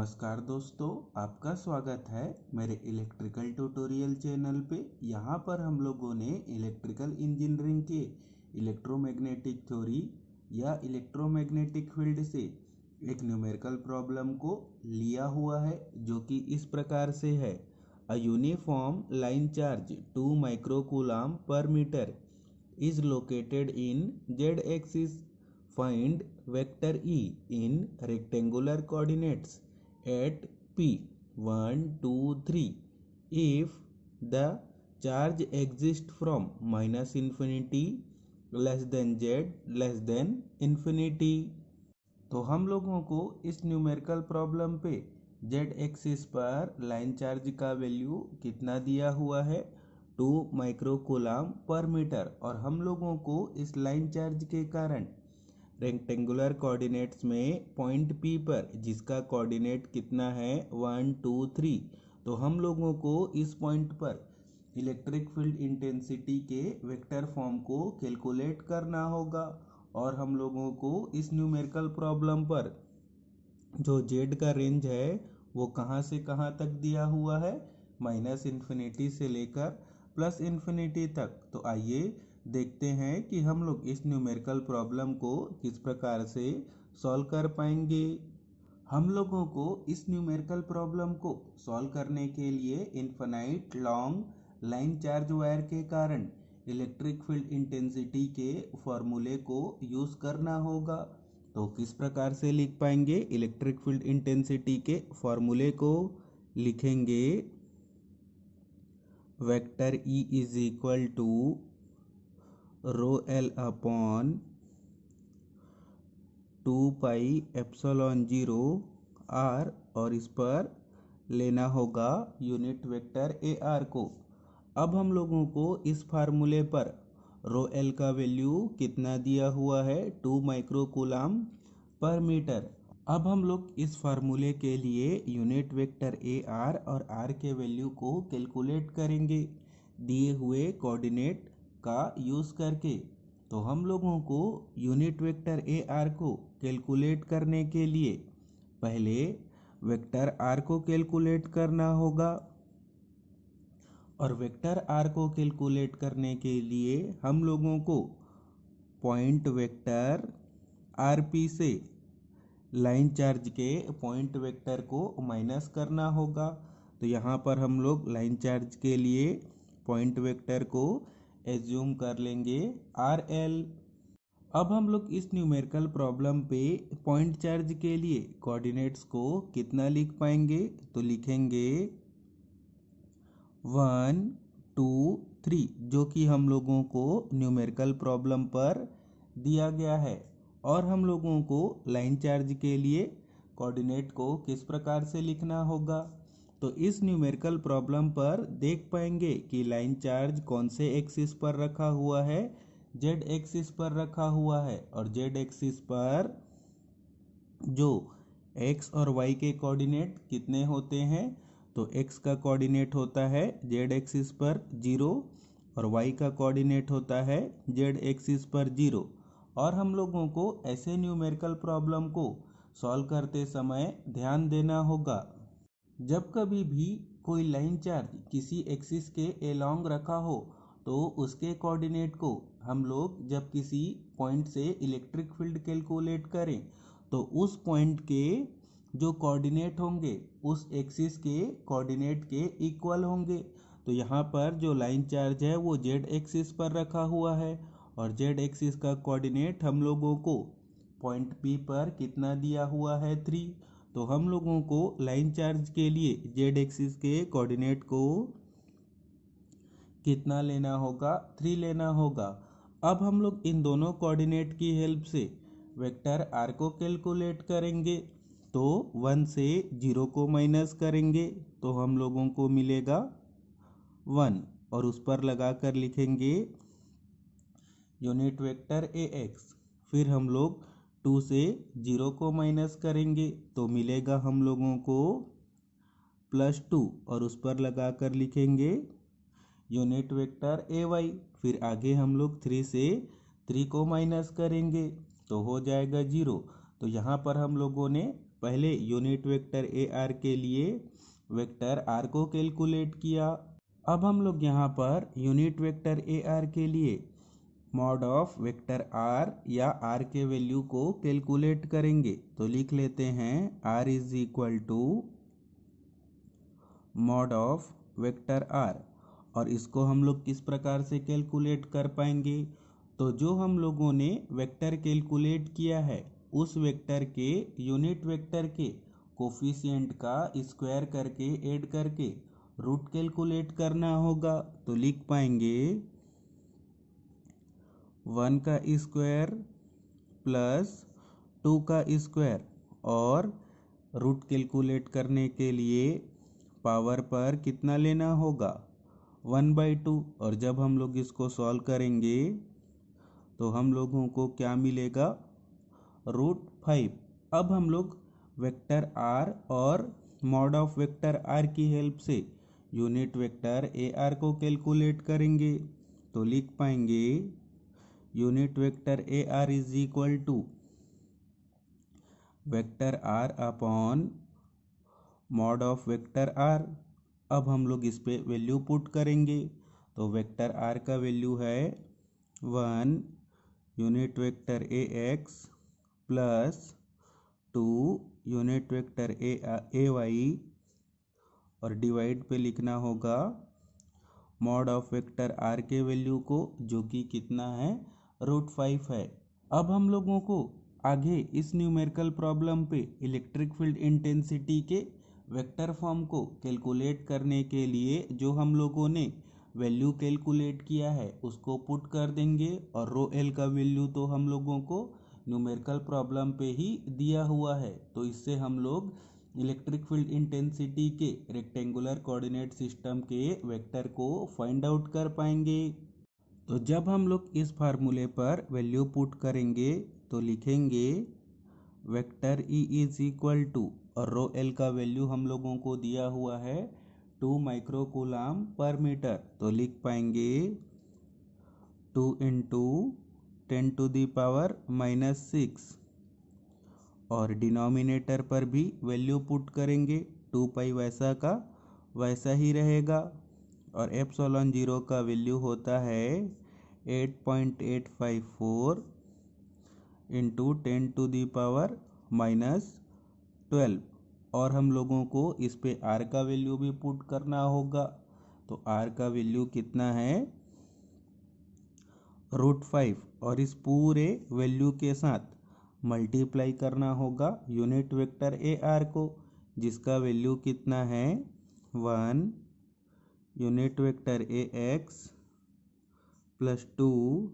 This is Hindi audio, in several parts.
नमस्कार दोस्तों, आपका स्वागत है मेरे इलेक्ट्रिकल ट्यूटोरियल चैनल पे। यहाँ पर हम लोगों ने इलेक्ट्रिकल इंजीनियरिंग के इलेक्ट्रोमैग्नेटिक थ्योरी या इलेक्ट्रोमैग्नेटिक फील्ड से एक न्यूमेरिकल प्रॉब्लम को लिया हुआ है, जो कि इस प्रकार से है। A uniform line charge 2 microcoulomb पर metre is located in z-axis. Find vector E in rectangular coordinates at P 1, 2, 3 if the charge exists from minus infinity less than z less than infinity। तो हम लोगों को इस न्यूमेरिकल प्रॉब्लम पे जेड एक्सिस पर लाइन चार्ज का वैल्यू कितना दिया हुआ है, 2 माइक्रोकूलम पर मीटर। और हम लोगों को इस लाइन चार्ज के कारण रेक्टेंगुलर कोऑर्डिनेट्स में पॉइंट P पर, जिसका कोऑर्डिनेट कितना है 1, 2, 3, तो हम लोगों को इस पॉइंट पर इलेक्ट्रिक फील्ड इंटेंसिटी के वेक्टर फॉर्म को कैलकुलेट करना होगा। और हम लोगों को इस न्यूमेरिकल प्रॉब्लम पर जो जेड का रेंज है वो कहाँ से कहाँ तक दिया हुआ है, माइनस इन्फिनिटी से लेकर प्लस इन्फिनिटी तक। तो आइए देखते हैं कि हम लोग इस न्यूमेरिकल प्रॉब्लम को किस प्रकार से सॉल्व कर पाएंगे। हम लोगों को इस न्यूमेरिकल प्रॉब्लम को सॉल्व करने के लिए infinite long line charge wire के कारण इलेक्ट्रिक फील्ड इंटेंसिटी के फॉर्मूले को यूज करना होगा। तो किस प्रकार से लिख पाएंगे इलेक्ट्रिक फील्ड इंटेंसिटी के फॉर्मूले को? लिखेंगे vector E is equal to rho L upon 2 pi epsilon 0 r, और इस पर लेना होगा यूनिट वेक्टर ए आर को। अब हम लोगों को इस फार्मूले पर रो एल का वैल्यू कितना दिया हुआ है, 2 माइक्रोकूलम पर मीटर। अब हम लोग इस फार्मूले के लिए यूनिट वेक्टर ए आर और आर के वैल्यू को कैलकुलेट करेंगे दिए हुए कोऑर्डिनेट का यूज करके। तो हम लोगों को यूनिट वेक्टर ए आर को कैलकुलेट करने के लिए पहले वेक्टर आर को कैलकुलेट करना होगा। और वेक्टर आर को कैलकुलेट करने के लिए हम लोगों को पॉइंट वेक्टर आर पी से लाइन चार्ज के पॉइंट वेक्टर को माइनस करना होगा। तो यहाँ पर हम लोग लाइन चार्ज के लिए पॉइंट वेक्टर को एज्यूम कर लेंगे आर एल। अब हम लोग इस न्यूमेरिकल प्रॉब्लम पे पॉइंट चार्ज के लिए कोऑर्डिनेट्स को कितना लिख पाएंगे, तो लिखेंगे 1, 2, 3, जो कि हम लोगों को न्यूमेरिकल प्रॉब्लम पर दिया गया है। और हम लोगों को लाइन चार्ज के लिए कोऑर्डिनेट को किस प्रकार से लिखना होगा, तो इस न्यूमेरिकल प्रॉब्लम पर देख पाएंगे कि लाइन चार्ज कौन से एक्सिस पर रखा हुआ है, जेड एक्सिस पर रखा हुआ है। और जेड एक्सिस पर जो एक्स और वाई के कोऑर्डिनेट कितने होते हैं, तो एक्स का कोऑर्डिनेट होता है जेड एक्सिस पर 0 और वाई का कोऑर्डिनेट होता है जेड एक्सिस पर 0। और हम लोगों को ऐसे न्यूमेरिकल प्रॉब्लम को सॉल्व करते समय ध्यान देना होगा, जब कभी भी कोई लाइन चार्ज किसी एक्सिस के एलॉन्ग रखा हो तो उसके कोऑर्डिनेट को हम लोग जब किसी पॉइंट से इलेक्ट्रिक फील्ड कैलकुलेट करें तो उस पॉइंट के जो कोऑर्डिनेट होंगे उस एक्सिस के कोऑर्डिनेट के इक्वल होंगे। तो यहाँ पर जो लाइन चार्ज है वो जेड एक्सिस पर रखा हुआ है और जेड एक्सिस का कोऑर्डिनेट हम लोगों को पॉइंट P पर कितना दिया हुआ है 3। तो हम लोगों को लाइन चार्ज के लिए जेड एक्सिस के कोऑर्डिनेट को कितना लेना होगा, 3 लेना होगा। अब हम लोग इन दोनों कोऑर्डिनेट की हेल्प से वेक्टर आर को कैलकुलेट करेंगे। तो 1 से 0 को माइनस करेंगे तो हम लोगों को मिलेगा 1, और उस पर लगाकर लिखेंगे यूनिट वेक्टर ए एक्स। फिर हम लोग 2 से 0 को माइनस करेंगे तो मिलेगा हम लोगों को +2, और उस पर लगाकर लिखेंगे यूनिट वेक्टर ए वाई। फिर आगे हम लोग 3 से 3 को माइनस करेंगे तो हो जाएगा 0। तो यहाँ पर हम लोगों ने पहले यूनिट वेक्टर ए आर के लिए वेक्टर आर को कैलकुलेट किया। अब हम लोग यहाँ per unit vector A R के लिए मॉड ऑफ वेक्टर आर या आर के वैल्यू को कैलकुलेट करेंगे। तो लिख लेते हैं R is equal to mod of vector R. और इसको हम लोग किस प्रकार से कैलकुलेट कर पाएंगे? तो जो हम लोगों ने वेक्टर कैलकुलेट किया है उस वेक्टर के यूनिट वेक्टर के कोफिशिएंट का स्क्वायर करके ऐड करके रूट कैलकुलेट करना होगा। तो लिख पाएंगे 1 का स्क्वायर प्लस 2 का स्क्वायर, और रूट कैलकुलेट करने के लिए पावर पर कितना लेना होगा 1/2। और जब हम लोग इसको सॉल्व करेंगे तो हम लोगों को क्या मिलेगा √5। अब हम लोग वेक्टर आर और मॉड ऑफ वेक्टर आर की हेल्प से यूनिट वेक्टर ए आर को कैलकुलेट करेंगे। तो लिख पाएंगे unit vector A R is equal to vector R upon mod of vector R. अब हम लोग इस पे वैल्यू पुट करेंगे। तो वेक्टर आर का वैल्यू है 1 unit vector A X plus 2 unit vector A Y, और डिवाइड पे लिखना होगा मॉड ऑफ वेक्टर आर के वैल्यू को, जो कि कितना है √5 है। अब हम लोगों को आगे इस न्यूमेरिकल प्रॉब्लम पे इलेक्ट्रिक फील्ड इंटेंसिटी के वेक्टर फॉर्म को कैलकुलेट करने के लिए जो हम लोगों ने वैल्यू कैलकुलेट किया है उसको पुट कर देंगे। और रो एल का वैल्यू तो हम लोगों को न्यूमेरिकल प्रॉब्लम पे ही दिया हुआ है। तो इससे हम लोग इलेक्ट्रिक फील्ड इंटेंसिटी के रेक्टेंगुलर कोऑर्डिनेट सिस्टम के वेक्टर को फाइंड आउट कर पाएंगे। तो जब हम लोग इस फार्मूले पर वैल्यू पुट करेंगे तो लिखेंगे vector E is equal to, और रो एल का वैल्यू हम लोगों को दिया हुआ है 2 माइक्रोकूलम पर मीटर। तो लिख पाएंगे 2 × 10⁻⁻6, और डिनोमिनेटर पर भी वैल्यू पुट करेंगे 2π वैसा का वैसा ही रहेगा। और एप्सिलॉन 0 का वैल्यू होता है 8.854 × 10⁻⁻12। और हम लोगों को इस पे r का वैल्यू भी पुट करना होगा। तो r का वैल्यू कितना है √5, और इस पूरे वैल्यू के साथ मल्टीप्लाई करना होगा यूनिट वेक्टर ए आर को, जिसका वैल्यू कितना है 1 unit vector A X plus 2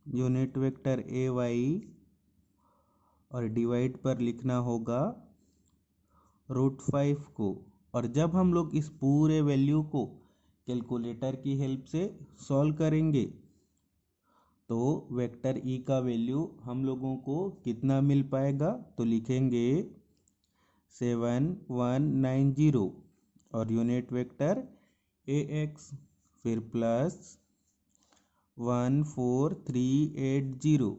unit vector A Y, और डिवाइड पर लिखना होगा √5 को। और जब हम लोग इस पूरे वैल्यू को कैलकुलेटर की हेल्प से सॉल्व करेंगे तो वेक्टर ई का वैल्यू हम लोगों को कितना मिल पाएगा? तो लिखेंगे 7190, और यूनिट वेक्टर ए एक्स फिर प्लस 14380,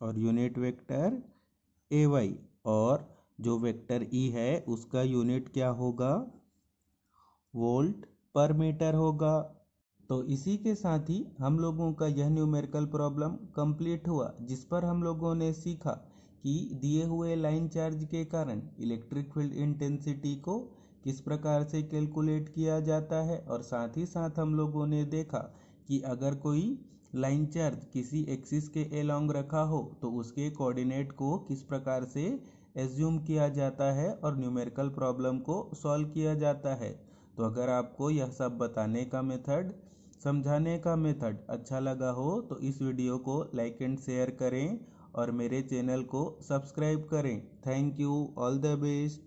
और यूनिट वेक्टर ए वाई, और जो वेक्टर ई है उसका यूनिट क्या होगा वोल्ट पर मीटर होगा। तो इसी के साथ ही हम लोगों का यह न्यूमेरिकल प्रॉब्लम कंप्लीट हुआ, जिस पर हम लोगों ने सीखा कि दिए हुए लाइन चार्ज के कारण इलेक्ट्रिक फील्ड इंटेंसिटी को किस प्रकार से कैलकुलेट किया जाता है। और साथ ही साथ हम लोगों ने देखा कि अगर कोई लाइन चार्ज किसी एक्सिस के एलोंग रखा हो तो उसके कोऑर्डिनेट को किस प्रकार से एज्यूम किया जाता है और न्यूमेरिकल प्रॉब्लम को सॉल्व किया जाता है। तो अगर आपको यह सब बताने का मेथड, समझाने का मेथड अच्छा लगा हो तो इस वीडियो को लाइक एंड शेयर करें और मेरे चैनल को सब्सक्राइब करें। Thank you, all the best.